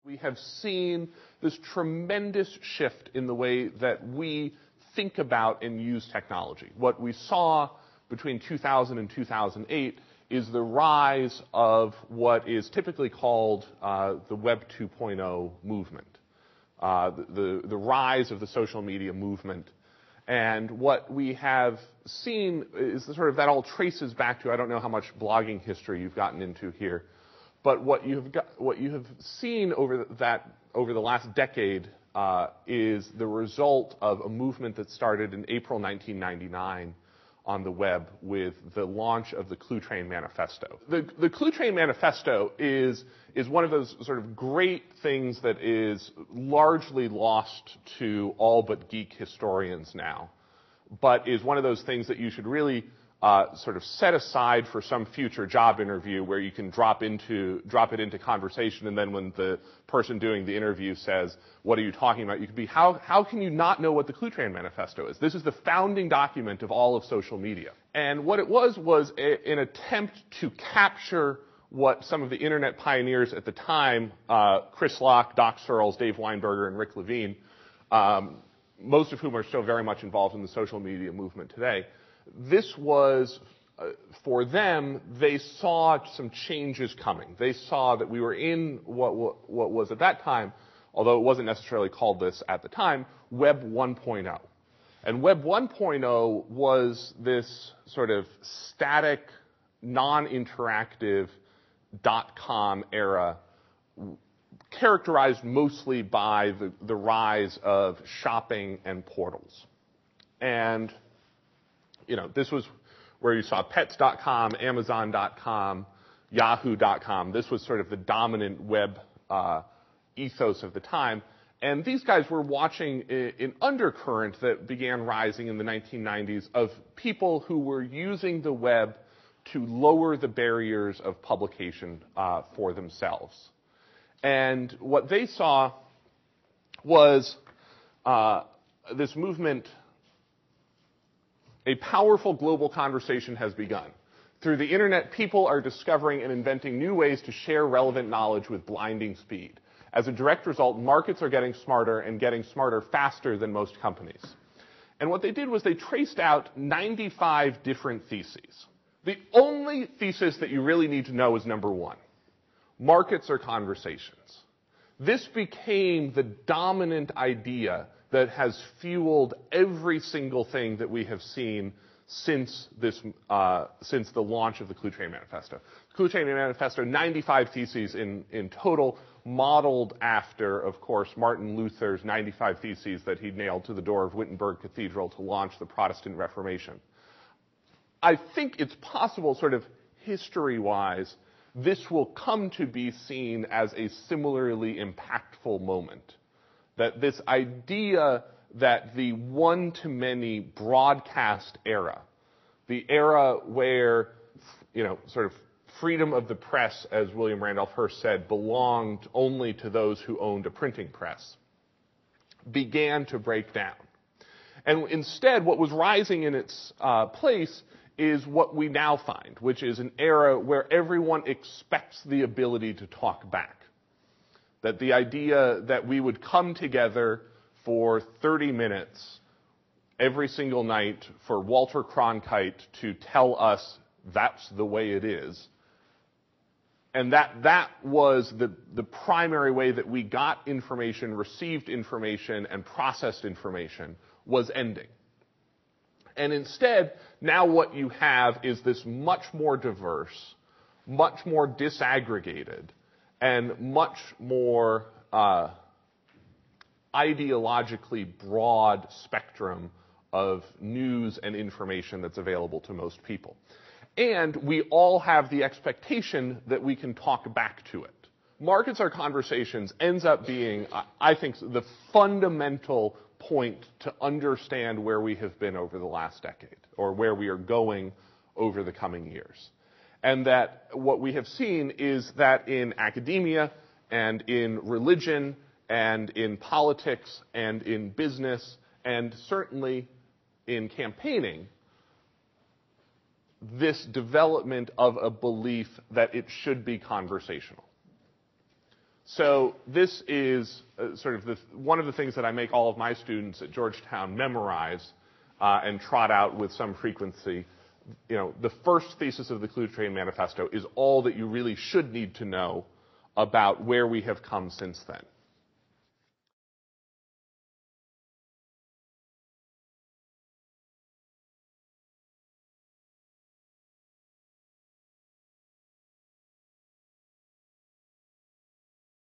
We have seen this tremendous shift in the way that we think about and use technology. What we saw between 2000 and 2008 is the rise of what is typically called the Web 2.0 movement, the rise of the social media movement. And what we have seen is sort of that all traces back to, I don't know how much blogging history you've gotten into here, but what you have seen over the last decade is the result of a movement that started in April 1999 on the web with the launch of the Clue Train Manifesto. The Clue Train Manifesto is one of those sort of great things that is largely lost to all but geek historians now, but is one of those things that you should really sort of set aside for some future job interview where you can drop it into conversation, and then when the person doing the interview says, "What are you talking about?" you could be, how can you not know what the Clue Train Manifesto is? This is the founding document of all of social media. And what it was an attempt to capture what some of the internet pioneers at the time, Chris Locke, Doc Searles, Dave Weinberger, and Rick Levine, most of whom are still very much involved in the social media movement today, this was, for them, they saw some changes coming. They saw that we were in what was at that time, although it wasn't necessarily called this at the time, Web 1.0. And Web 1.0 was this sort of static, non-interactive .com era characterized mostly by the rise of shopping and portals. And this was where you saw Pets.com, Amazon.com, Yahoo.com. This was sort of the dominant web ethos of the time. And these guys were watching an undercurrent that began rising in the 1990s of people who were using the web to lower the barriers of publication for themselves. And what they saw was this movement. A powerful global conversation has begun. Through the internet, people are discovering and inventing new ways to share relevant knowledge with blinding speed. As a direct result, markets are getting smarter faster than most companies. And what they did was they traced out 95 different theses. The only thesis that you really need to know is number one. Markets are conversations. This became the dominant idea that has fueled every single thing that we have seen since the launch of the Clue Train Manifesto. The Clue Train Manifesto, 95 theses in total, modeled after, of course, Martin Luther's 95 theses that he nailed to the door of Wittenberg Cathedral to launch the Protestant Reformation. I think it's possible, sort of history-wise, this will come to be seen as a similarly impactful moment. That this idea that the one-to-many broadcast era, the era where, sort of freedom of the press, as William Randolph Hearst said, belonged only to those who owned a printing press, began to break down. And instead, what was rising in its place is what we now find, which is an era where everyone expects the ability to talk back. That the idea that we would come together for 30 minutes every single night for Walter Cronkite to tell us that's the way it is, and that was the primary way that we got information, received information, and processed information, was ending. And instead, now what you have is this much more diverse, much more disaggregated, and much more ideologically broad spectrum of news and information that's available to most people. And we all have the expectation that we can talk back to it. Markets are conversations ends up being, I think, the fundamental point to understand where we have been over the last decade, or where we are going over the coming years. And that what we have seen is that in academia and in religion and in politics and in business and certainly in campaigning, this development of a belief that it should be conversational. So this is sort of one of the things that I make all of my students at Georgetown memorize and trot out with some frequency. You know, the first thesis of the Clue Train Manifesto is all that you really should need to know about where we have come since then.